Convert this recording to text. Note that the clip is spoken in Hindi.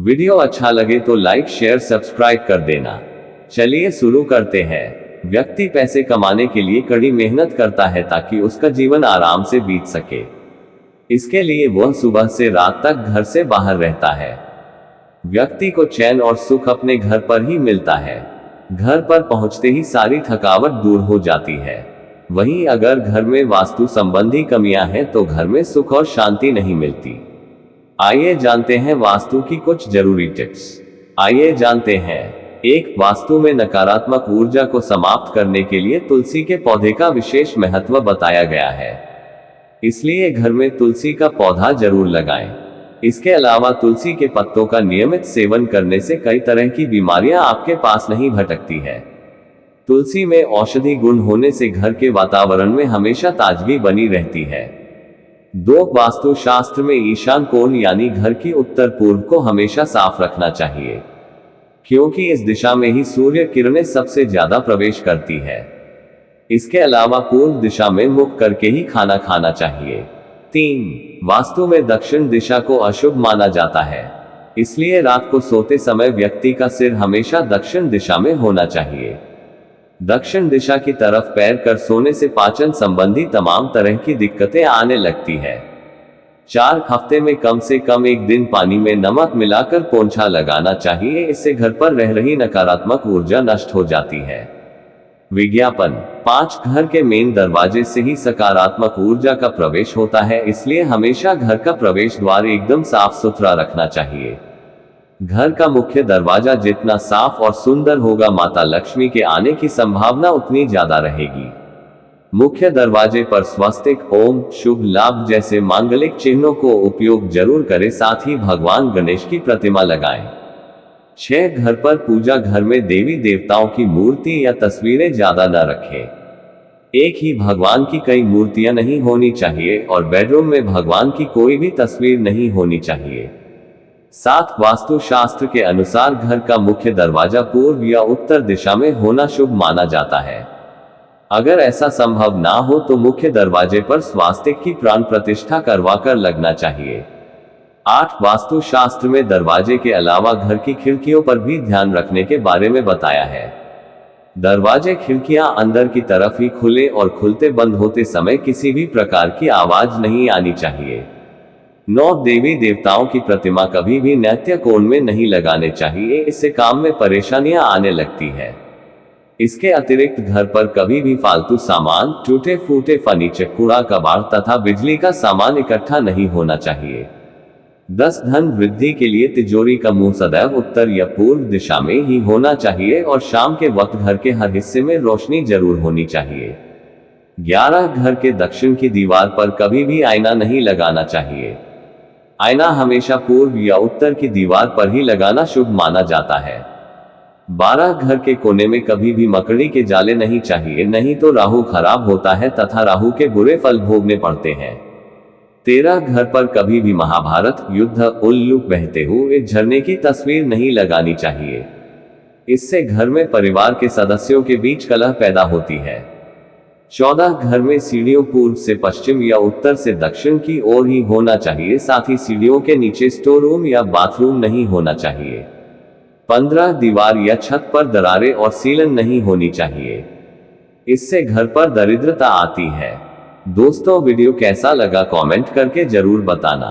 वीडियो अच्छा लगे तो लाइक शेयर सब्सक्राइब कर देना। चलिए शुरू करते हैं। व्यक्ति पैसे कमाने के लिए कड़ी मेहनत करता है ताकि उसका जीवन आराम से बीत सके। इसके लिए वह सुबह से रात तक घर से बाहर रहता है। व्यक्ति को चैन और सुख अपने घर पर ही मिलता है। घर पर पहुंचते ही सारी थकावट दूर हो जाती है। वहीं अगर घर में वास्तु संबंधी कमियां हैं तो घर में सुख और शांति नहीं मिलती। आइए जानते हैं वास्तु की कुछ जरूरी टिप्स। आइए जानते हैं। 1. वास्तु में नकारात्मक ऊर्जा को समाप्त करने के लिए तुलसी के पौधे का विशेष महत्व बताया गया है। इसलिए घर में तुलसी का पौधा जरूर लगाएं। इसके अलावा तुलसी के पत्तों का नियमित सेवन करने से कई तरह की बीमारियां आपके पास नहीं भटकती है। तुलसी में औषधि गुण होने से घर के वातावरण में हमेशा ताजगी बनी रहती है। 2. वास्तु शास्त्र में ईशान कोण यानी घर की उत्तर पूर्व को हमेशा साफ रखना चाहिए, क्योंकि इस दिशा में ही सूर्य किरणें सबसे ज्यादा प्रवेश करती है। इसके अलावा पूर्व दिशा में मुख करके ही खाना खाना चाहिए। 3. वास्तु में दक्षिण दिशा को अशुभ माना जाता है, इसलिए रात को सोते समय व्यक्ति का सिर हमेशा दक्षिण दिशा में होना चाहिए। दक्षिण दिशा की तरफ पैर कर सोने से पाचन संबंधी तमाम तरह की दिक्कतें आने लगती है। 4. हफ्ते में कम से कम एक दिन पानी में नमक मिलाकर पोंछा लगाना चाहिए। इससे घर पर रह रही नकारात्मक ऊर्जा नष्ट हो जाती है। विज्ञापन। 5. घर के मेन दरवाजे से ही सकारात्मक ऊर्जा का प्रवेश होता है, इसलिए हमेशा घर का प्रवेश द्वार एकदम साफ सुथरा रखना चाहिए। घर का मुख्य दरवाजा जितना साफ और सुंदर होगा, माता लक्ष्मी के आने की संभावना उतनी ज्यादा रहेगी। मुख्य दरवाजे पर स्वस्तिक, ओम, शुभ लाभ जैसे मांगलिक चिन्हों को उपयोग जरूर करें। साथ ही भगवान गणेश की प्रतिमा लगाएं। 6. घर पर पूजा घर में देवी देवताओं की मूर्ति या तस्वीरें ज्यादा न रखें। एक ही भगवान की कई मूर्तियां नहीं होनी चाहिए और बेडरूम में भगवान की कोई भी तस्वीर नहीं होनी चाहिए। 7. वास्तु शास्त्र के अनुसार घर का मुख्य दरवाजा पूर्व या उत्तर दिशा में होना शुभ माना जाता है। अगर ऐसा संभव ना हो तो मुख्य दरवाजे पर स्वास्तिक की प्राण प्रतिष्ठा करवाकर लगना चाहिए। 8. वास्तु शास्त्र में दरवाजे के अलावा घर की खिड़कियों पर भी ध्यान रखने के बारे में बताया है। दरवाजे खिड़कियां अंदर की तरफ ही खुले और खुलते बंद होते समय किसी भी प्रकार की आवाज नहीं आनी चाहिए। 9. देवी देवताओं की प्रतिमा कभी भी नैत्य कोण में नहीं लगाने चाहिए, इससे काम में परेशानियां आने लगती है। इसके अतिरिक्त घर पर कभी भी फालतू सामान, टूटे फूटे फर्नीचर, कूड़ा कबाड़ तथा बिजली का सामान इकट्ठा नहीं होना चाहिए। 10. धन वृद्धि के लिए तिजोरी का मुंह सदैव उत्तर या पूर्व दिशा में ही होना चाहिए और शाम के वक्त घर के हर हिस्से में रोशनी जरूर होनी चाहिए। 11. घर के दक्षिण की दीवार पर कभी भी आईना नहीं लगाना चाहिए। आईना हमेशा पूर्व या उत्तर की दीवार पर ही लगाना शुभ माना जाता है। 12. घर के कोने में कभी भी मकड़ी के जाले नहीं चाहिए, नहीं तो राहु खराब होता है तथा राहु के बुरे फल भोगने पड़ते हैं। 13. घर पर कभी भी महाभारत युद्ध, उल्लूक बहते हुए झरने की तस्वीर नहीं लगानी चाहिए। इससे घर में परिवार के सदस्यों के बीच कलह पैदा होती है। 14. घर में सीढ़ियों पूर्व से पश्चिम या उत्तर से दक्षिण की ओर ही होना चाहिए। साथ ही सीढ़ियों के नीचे स्टोर रूम या बाथरूम नहीं होना चाहिए। 15. दीवार या छत पर दरारें और सीलन नहीं होनी चाहिए, इससे घर पर दरिद्रता आती है। दोस्तों, वीडियो कैसा लगा कमेंट करके जरूर बताना।